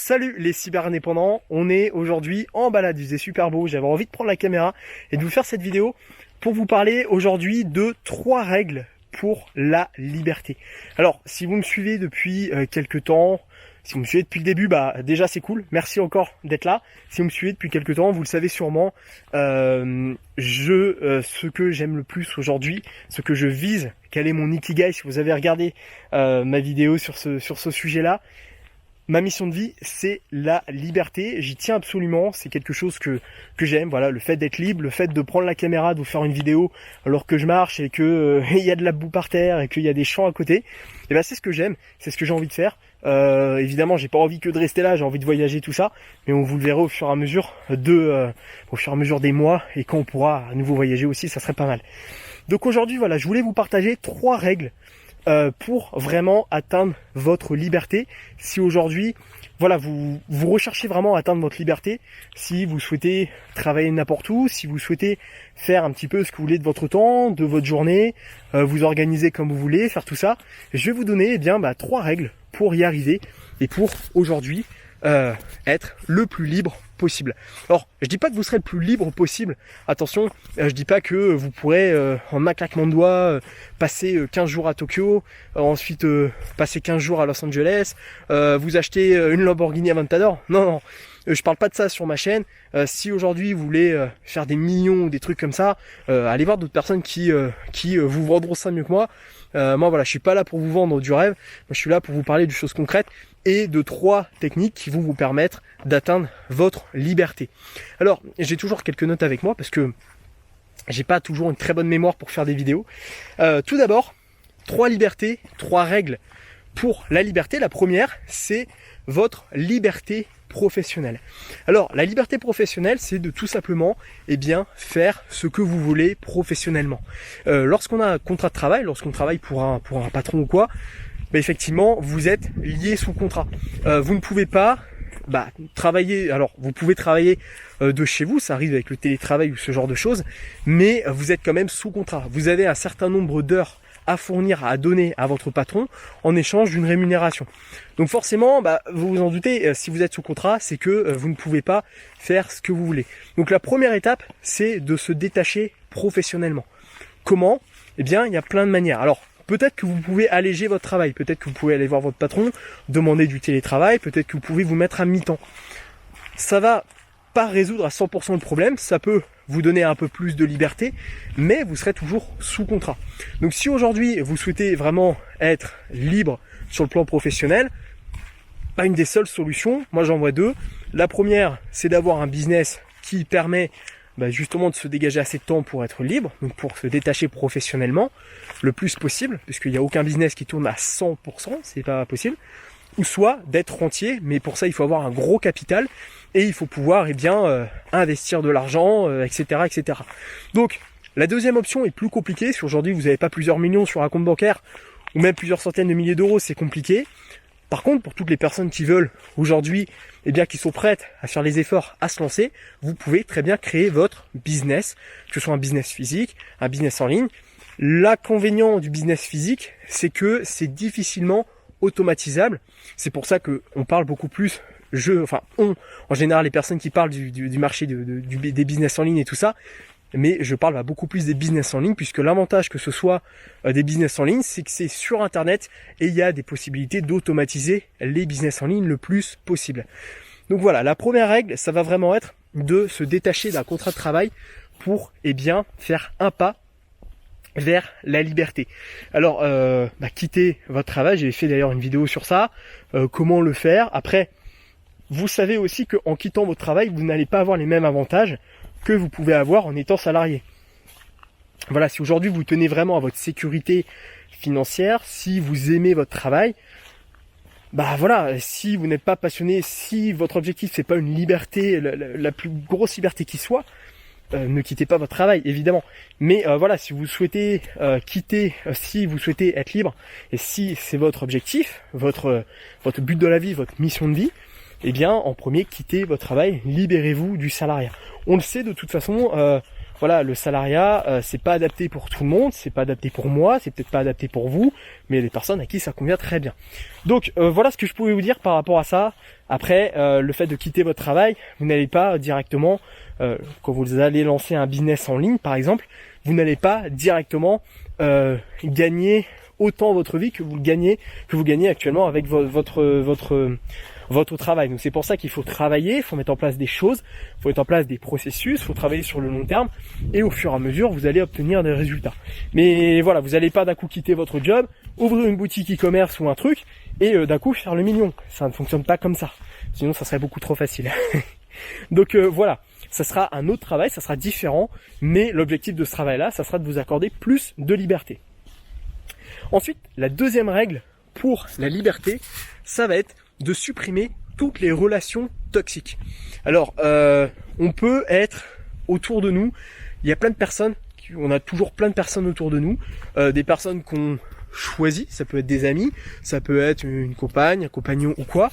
Salut les cyber-indépendants, on est aujourd'hui en balade, il faisait super beau, j'avais envie de prendre la caméra et de vous faire cette vidéo pour vous parler aujourd'hui de 3 règles pour la liberté. Alors, si vous me suivez depuis quelques temps, si vous me suivez depuis le début, déjà c'est cool, merci encore d'être là. Si vous me suivez depuis quelques temps, vous le savez sûrement, ce que j'aime le plus aujourd'hui, ce que je vise, quel est mon ikigai, si vous avez regardé ma vidéo sur ce sujet-là, ma mission de vie, c'est la liberté. J'y tiens absolument. C'est quelque chose que j'aime. Voilà, le fait d'être libre, le fait de prendre la caméra, de vous faire une vidéo alors que je marche et que il y a de la boue par terre et qu'il y a des champs à côté. Et ben c'est ce que j'aime. C'est ce que j'ai envie de faire. Évidemment, j'ai pas envie que de rester là. J'ai envie de voyager tout ça. Mais on vous le verra au fur et à mesure des mois et quand on pourra à nouveau voyager aussi, ça serait pas mal. Donc aujourd'hui, voilà, je voulais vous partager 3 règles. Pour vraiment atteindre votre liberté. Si aujourd'hui, voilà, vous recherchez vraiment à atteindre votre liberté, si vous souhaitez travailler n'importe où, si vous souhaitez faire un petit peu ce que vous voulez de votre temps, de votre journée, vous organiser comme vous voulez, faire tout ça, je vais vous donner 3 règles pour y arriver et pour aujourd'hui être le plus libre possible. Alors, je dis pas que vous serez le plus libre possible. Attention, je dis pas que vous pourrez en un claquement de doigts passer 15 jours à Tokyo, ensuite passer 15 jours à Los Angeles, vous acheter une Lamborghini Aventador. Non, je parle pas de ça sur ma chaîne. Si aujourd'hui vous voulez faire des millions ou des trucs comme ça, allez voir d'autres personnes qui vous vendront ça mieux que moi. Moi voilà, je suis pas là pour vous vendre du rêve. Moi, je suis là pour vous parler de choses concrètes et de 3 techniques qui vont vous permettre d'atteindre votre liberté. Alors, j'ai toujours quelques notes avec moi parce que j'ai pas toujours une très bonne mémoire pour faire des vidéos. Tout d'abord, 3 libertés, 3 règles pour la liberté. La première, c'est votre liberté professionnelle. Alors, la liberté professionnelle, c'est de tout simplement faire ce que vous voulez professionnellement. Lorsqu'on a un contrat de travail, lorsqu'on travaille pour un patron ou quoi, effectivement, vous êtes lié sous contrat. Vous ne pouvez pas travailler. Alors, vous pouvez travailler de chez vous, ça arrive avec le télétravail ou ce genre de choses, mais vous êtes quand même sous contrat. Vous avez un certain nombre d'heures à fournir, à donner à votre patron en échange d'une rémunération. Donc forcément, vous vous en doutez, si vous êtes sous contrat, c'est que vous ne pouvez pas faire ce que vous voulez. Donc la première étape, c'est de se détacher professionnellement. Comment ? Il y a plein de manières. Alors, peut-être que vous pouvez alléger votre travail, peut-être que vous pouvez aller voir votre patron, demander du télétravail, peut-être que vous pouvez vous mettre à mi-temps. Ça va pas résoudre à 100% le problème, ça peut vous donner un peu plus de liberté, mais vous serez toujours sous contrat. Donc si aujourd'hui vous souhaitez vraiment être libre sur le plan professionnel, une des seules solutions, moi j'en vois 2. La première, c'est d'avoir un business qui permet justement de se dégager assez de temps pour être libre, donc pour se détacher professionnellement le plus possible, puisqu'il n'y a aucun business qui tourne à 100%, c'est pas possible, ou soit d'être rentier, mais pour ça il faut avoir un gros capital et il faut pouvoir investir de l'argent, etc. Donc la deuxième option est plus compliquée. Si aujourd'hui vous n'avez pas plusieurs millions sur un compte bancaire ou même plusieurs centaines de milliers d'euros, c'est compliqué. Par contre, pour toutes les personnes qui veulent aujourd'hui, qui sont prêtes à faire les efforts, à se lancer, vous pouvez très bien créer votre business, que ce soit un business physique, un business en ligne. L'inconvénient du business physique, c'est que c'est difficilement automatisable. C'est pour ça que on parle beaucoup plus, en général les personnes qui parlent du marché des business en ligne et tout ça, mais je parle beaucoup plus des business en ligne, puisque l'avantage que ce soit des business en ligne, c'est que c'est sur internet et il y a des possibilités d'automatiser les business en ligne le plus possible. Donc voilà, la première règle, ça va vraiment être de se détacher d'un contrat de travail pour faire un pas vers la liberté. Alors quitter votre travail, j'ai fait d'ailleurs une vidéo sur ça, comment le faire. Après, vous savez aussi qu'en quittant votre travail, vous n'allez pas avoir les mêmes avantages que vous pouvez avoir en étant salarié. Voilà, si aujourd'hui vous tenez vraiment à votre sécurité financière, si vous aimez votre travail, si vous n'êtes pas passionné, si votre objectif c'est pas une liberté, la plus grosse liberté qui soit, ne quittez pas votre travail évidemment. Mais si vous souhaitez quitter, si vous souhaitez être libre, et si c'est votre objectif, votre but de la vie, votre mission de vie, en premier, quittez votre travail, libérez-vous du salariat. On le sait de toute façon, voilà, le salariat, c'est pas adapté pour tout le monde, c'est pas adapté pour moi, c'est peut-être pas adapté pour vous, mais il y a des personnes à qui ça convient très bien. Donc voilà ce que je pouvais vous dire par rapport à ça. Après, le fait de quitter votre travail, vous n'allez pas directement, quand vous allez lancer un business en ligne par exemple, vous n'allez pas directement gagner autant votre vie que vous gagnez actuellement avec votre travail. Donc c'est pour ça qu'il faut travailler, il faut mettre en place des choses, il faut mettre en place des processus, il faut travailler sur le long terme et au fur et à mesure vous allez obtenir des résultats. Mais voilà, vous n'allez pas d'un coup quitter votre job, ouvrir une boutique e-commerce ou un truc et d'un coup faire le million. Ça ne fonctionne pas comme ça. Sinon ça serait beaucoup trop facile. Donc voilà, ça sera un autre travail, ça sera différent, mais l'objectif de ce travail-là, ça sera de vous accorder plus de liberté. Ensuite, la deuxième règle pour la liberté, ça va être de supprimer toutes les relations toxiques. Alors, on peut être autour de nous, il y a plein de personnes, on a toujours plein de personnes autour de nous, des personnes qu'on choisit, ça peut être des amis, ça peut être une compagne, un compagnon ou quoi,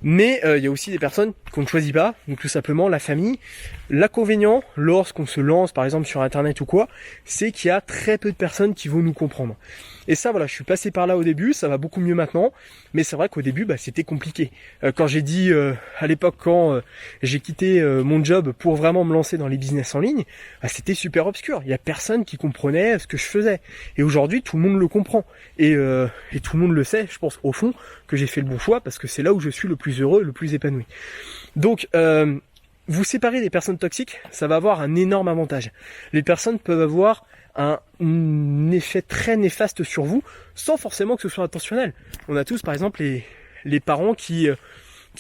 mais il y a aussi des personnes qu'on ne choisit pas, donc tout simplement la famille. L'inconvénient, lorsqu'on se lance par exemple sur internet ou quoi, c'est qu'il y a très peu de personnes qui vont nous comprendre. Et ça voilà, je suis passé par là au début, ça va beaucoup mieux maintenant, mais c'est vrai qu'au début c'était compliqué. Quand j'ai dit à l'époque quand j'ai quitté mon job pour vraiment me lancer dans les business en ligne, c'était super obscur, il y a personne qui comprenait ce que je faisais. Et aujourd'hui tout le monde le comprend. Et tout le monde le sait, je pense au fond que j'ai fait le bon choix parce que c'est là où je suis le plus heureux, le plus épanoui. Donc vous séparer des personnes toxiques, ça va avoir un énorme avantage. Les personnes peuvent avoir un effet très néfaste sur vous, sans forcément que ce soit intentionnel. On a tous, par exemple, les parents qui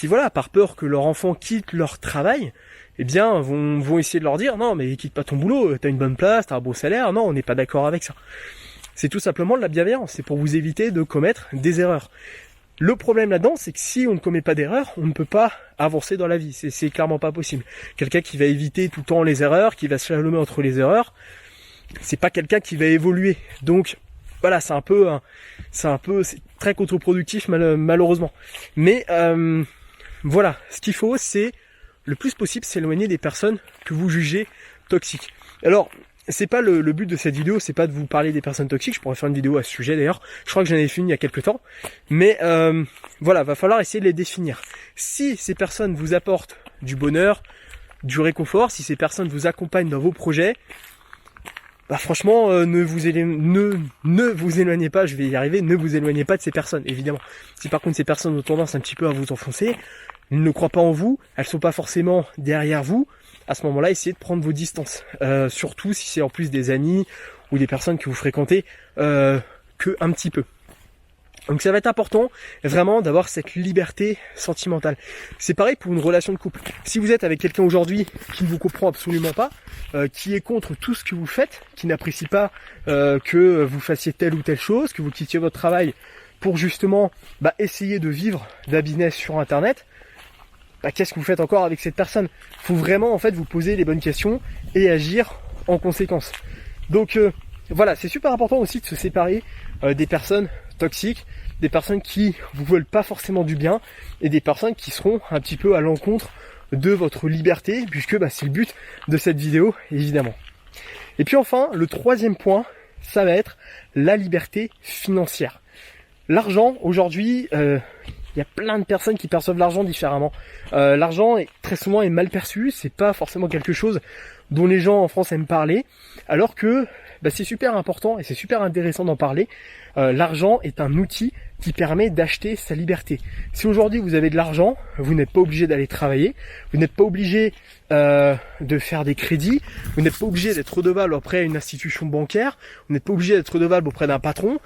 voilà, par peur que leur enfant quitte leur travail, eh bien, vont essayer de leur dire, non, mais quitte pas ton boulot, t'as une bonne place, t'as un beau salaire, non, on n'est pas d'accord avec ça. C'est tout simplement de la bienveillance, c'est pour vous éviter de commettre des erreurs. Le problème là-dedans, c'est que si on ne commet pas d'erreurs, on ne peut pas avancer dans la vie. C'est clairement pas possible. Quelqu'un qui va éviter tout le temps les erreurs, qui va se slalomer entre les erreurs, c'est pas quelqu'un qui va évoluer. Donc voilà, c'est très contre-productif malheureusement. Mais voilà, ce qu'il faut, c'est le plus possible s'éloigner des personnes que vous jugez toxiques. Alors, c'est pas le but de cette vidéo, c'est pas de vous parler des personnes toxiques, je pourrais faire une vidéo à ce sujet d'ailleurs, je crois que j'en avais fait une il y a quelques temps, mais voilà, va falloir essayer de les définir. Si ces personnes vous apportent du bonheur, du réconfort, si ces personnes vous accompagnent dans vos projets, franchement, ne vous éloignez pas, je vais y arriver, ne vous éloignez pas de ces personnes, évidemment. Si par contre ces personnes ont tendance un petit peu à vous enfoncer, elles ne croient pas en vous, elles sont pas forcément derrière vous, à ce moment-là, essayez de prendre vos distances. Surtout si c'est en plus des amis ou des personnes que vous fréquentez que un petit peu. Donc ça va être important vraiment d'avoir cette liberté sentimentale. C'est pareil pour une relation de couple. Si vous êtes avec quelqu'un aujourd'hui qui ne vous comprend absolument pas, qui est contre tout ce que vous faites, qui n'apprécie pas que vous fassiez telle ou telle chose, que vous quittiez votre travail pour justement essayer de vivre d'un business sur internet, qu'est-ce que vous faites encore avec cette personne? Il faut vraiment en fait vous poser les bonnes questions et agir en conséquence. Donc voilà, c'est super important aussi de se séparer des personnes toxiques, des personnes qui vous veulent pas forcément du bien et des personnes qui seront un petit peu à l'encontre de votre liberté, puisque c'est le but de cette vidéo évidemment. Et puis enfin, le troisième point, ça va être la liberté financière. L'argent aujourd'hui, il y a plein de personnes qui perçoivent l'argent différemment. L'argent très souvent est mal perçu, c'est pas forcément quelque chose dont les gens en France aiment parler, alors que c'est super important et c'est super intéressant d'en parler. L'argent est un outil qui permet d'acheter sa liberté. Si aujourd'hui vous avez de l'argent, vous n'êtes pas obligé d'aller travailler, vous n'êtes pas obligé de faire des crédits, vous n'êtes pas obligé d'être redevable auprès d'une institution bancaire, vous n'êtes pas obligé d'être redevable auprès d'un patron.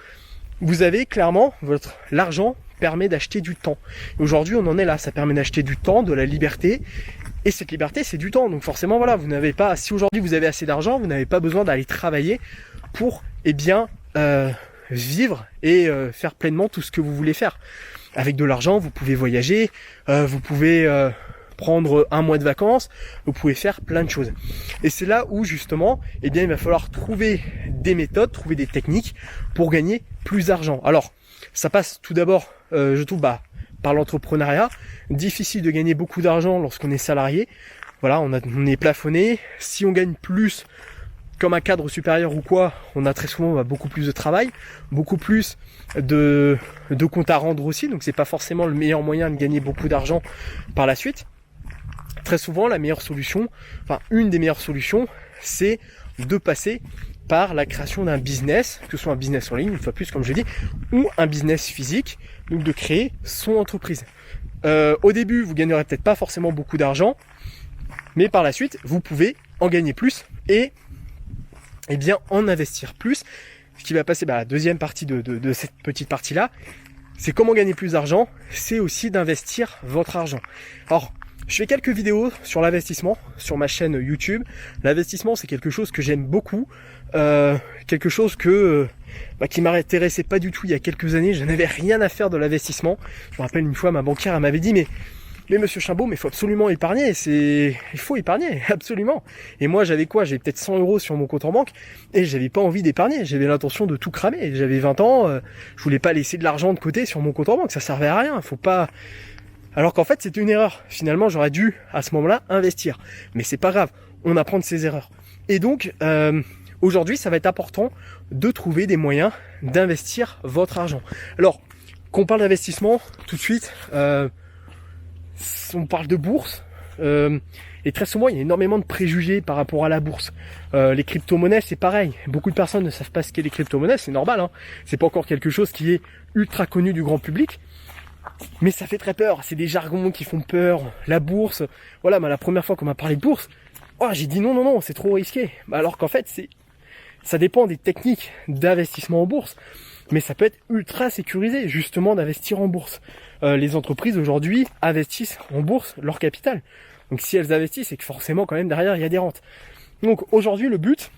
Vous avez clairement l'argent permet d'acheter du temps. Et aujourd'hui, on en est là, ça permet d'acheter du temps, de la liberté. Et cette liberté, c'est du temps. Donc forcément, voilà, vous n'avez pas, si aujourd'hui vous avez assez d'argent, vous n'avez pas besoin d'aller travailler pour, vivre et faire pleinement tout ce que vous voulez faire. Avec de l'argent, vous pouvez voyager, vous pouvez prendre un mois de vacances, vous pouvez faire plein de choses. Et c'est là où justement, il va falloir trouver des méthodes, trouver des techniques pour gagner plus d'argent. Alors, ça passe tout d'abord, je trouve, par l'entrepreneuriat. Difficile de gagner beaucoup d'argent lorsqu'on est salarié. Voilà, on est plafonné. Si on gagne plus comme un cadre supérieur ou quoi, on a très souvent beaucoup plus de travail, beaucoup plus de comptes à rendre aussi, donc c'est pas forcément le meilleur moyen de gagner beaucoup d'argent par la suite. Très souvent, la meilleure solution, enfin une des meilleures solutions, c'est de passer par la création d'un business, que ce soit un business en ligne, une fois plus comme je dis, ou un business physique, donc de créer son entreprise. Au début, vous gagnerez peut-être pas forcément beaucoup d'argent, mais par la suite, vous pouvez en gagner plus et bien en investir plus. Ce qui va passer la deuxième partie de cette petite partie-là, c'est comment gagner plus d'argent, c'est aussi d'investir votre argent. Alors, je fais quelques vidéos sur l'investissement sur ma chaîne YouTube. L'investissement, c'est quelque chose que j'aime beaucoup, quelque chose qui m'intéressait pas du tout il y a quelques années. Je n'avais rien à faire de l'investissement. Je me rappelle une fois, ma banquière elle m'avait dit mais monsieur Chimbaud, mais il faut absolument épargner, il faut épargner, absolument. Et moi, j'avais quoi? J'avais peut-être 100 € sur mon compte en banque et j'avais pas envie d'épargner. J'avais l'intention de tout cramer. J'avais 20 ans, je voulais pas laisser de l'argent de côté sur mon compte en banque, ça servait à rien. Faut pas. Alors qu'en fait, c'était une erreur. Finalement, j'aurais dû à ce moment-là investir. Mais c'est pas grave, on apprend de ses erreurs. Et donc, aujourd'hui, ça va être important de trouver des moyens d'investir votre argent. Alors, qu'on parle d'investissement, tout de suite. On parle de bourse et très souvent il y a énormément de préjugés par rapport à la bourse. Les crypto-monnaies c'est pareil, beaucoup de personnes ne savent pas ce qu'est les crypto-monnaies, c'est normal, hein. C'est pas encore quelque chose qui est ultra connu du grand public, mais ça fait très peur, c'est des jargons qui font peur. La bourse, voilà, la première fois qu'on m'a parlé de bourse, j'ai dit non, c'est trop risqué. Alors qu'en fait ça dépend des techniques d'investissement en bourse. Mais ça peut être ultra sécurisé, justement, d'investir en bourse. Les entreprises, aujourd'hui, investissent en bourse leur capital. Donc, si elles investissent, c'est que forcément, quand même, derrière, il y a des rentes. Donc, aujourd'hui, le but,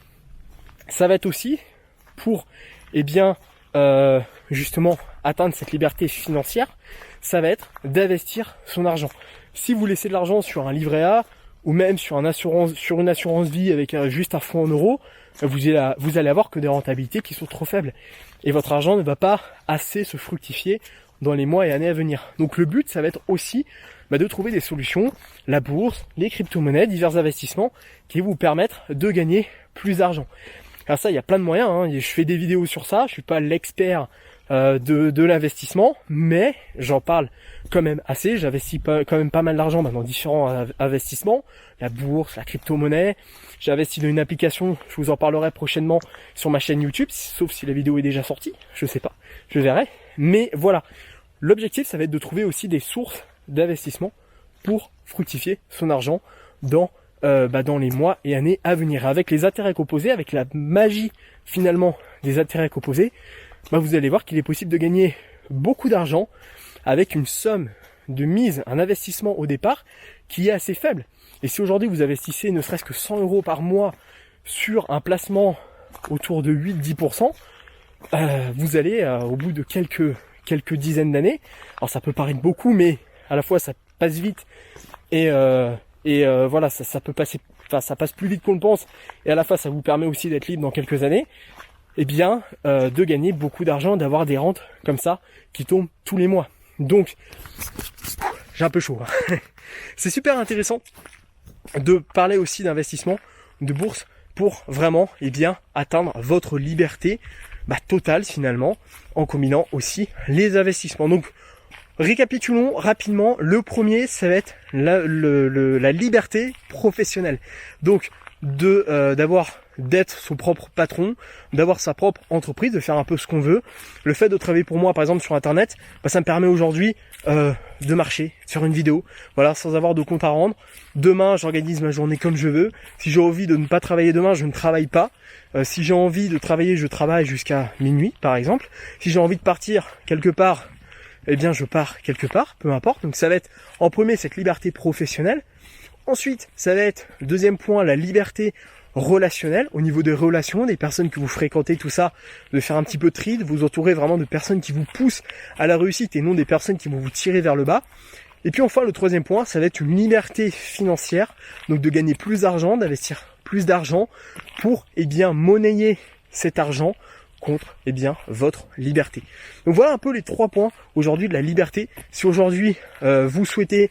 ça va être aussi pour, justement, atteindre cette liberté financière, ça va être d'investir son argent. Si vous laissez de l'argent sur un livret A, ou même sur une assurance vie avec juste un fonds en euros, vous allez avoir que des rentabilités qui sont trop faibles. Et votre argent ne va pas assez se fructifier dans les mois et années à venir. Donc le but, ça va être aussi de trouver des solutions, la bourse, les crypto-monnaies, divers investissements qui vous permettent de gagner plus d'argent. Alors ça, il y a plein de moyens, hein. Je fais des vidéos sur ça, je suis pas l'expert de l'investissement, mais j'en parle quand même assez. J'investis quand même pas mal d'argent dans différents investissements, la bourse, la crypto-monnaie. J'ai investi dans une application, je vous en parlerai prochainement sur ma chaîne YouTube, sauf si la vidéo est déjà sortie, je sais pas, je verrai. Mais voilà, l'objectif ça va être de trouver aussi des sources d'investissement pour fructifier son argent dans les mois et années à venir. Avec les intérêts composés, avec la magie finalement des intérêts composés, vous allez voir qu'il est possible de gagner beaucoup d'argent avec une somme de mise, un investissement au départ qui est assez faible. Et si aujourd'hui vous investissez ne serait-ce que 100 € par mois sur un placement autour de 8-10%, vous allez au bout de quelques dizaines d'années, alors ça peut paraître beaucoup, mais à la fois ça passe vite et voilà, ça peut passer, ça passe plus vite qu'on le pense, et à la fois ça vous permet aussi d'être libre dans quelques années, de gagner beaucoup d'argent, d'avoir des rentes comme ça qui tombent tous les mois. Donc j'ai un peu chaud, hein. C'est super intéressant de parler aussi d'investissement, de bourse, pour vraiment atteindre votre liberté totale finalement, en combinant aussi les investissements. Donc récapitulons rapidement. Le premier, ça va être la liberté professionnelle. Donc d'être son propre patron, d'avoir sa propre entreprise, de faire un peu ce qu'on veut. Le fait de travailler pour moi, par exemple, sur Internet, ça me permet aujourd'hui de marcher, de faire une vidéo, voilà, sans avoir de compte à rendre. Demain, j'organise ma journée comme je veux. Si j'ai envie de ne pas travailler demain, je ne travaille pas. Si j'ai envie de travailler, je travaille jusqu'à minuit, par exemple. Si j'ai envie de partir quelque part, je pars quelque part, peu importe. Donc ça va être, en premier, cette liberté professionnelle. Ensuite, ça va être, le deuxième point, la liberté relationnelle, au niveau des relations, des personnes que vous fréquentez, tout ça, de faire un petit peu de tri, de vous entourer vraiment de personnes qui vous poussent à la réussite et non des personnes qui vont vous tirer vers le bas. Et puis enfin, le troisième point, ça va être une liberté financière, donc de gagner plus d'argent, d'investir plus d'argent pour, monnayer cet argent contre, votre liberté. Donc voilà un peu les 3 points aujourd'hui de la liberté. Si aujourd'hui, vous souhaitez,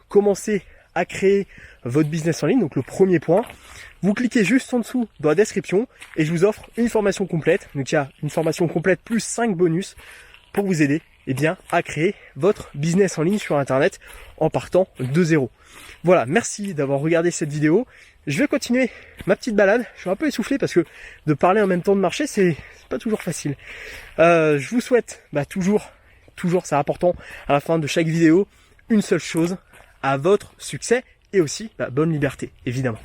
commencer à créer votre business en ligne. Donc le premier point, vous cliquez juste en dessous dans la description et je vous offre une formation complète. Donc il y a une formation complète plus 5 bonus pour vous aider à créer votre business en ligne sur Internet en partant de zéro. Voilà, merci d'avoir regardé cette vidéo. Je vais continuer ma petite balade. Je suis un peu essoufflé parce que de parler en même temps de marcher, c'est pas toujours facile. Je vous souhaite toujours, c'est important à la fin de chaque vidéo, une seule chose, à votre succès et aussi bonne liberté, évidemment.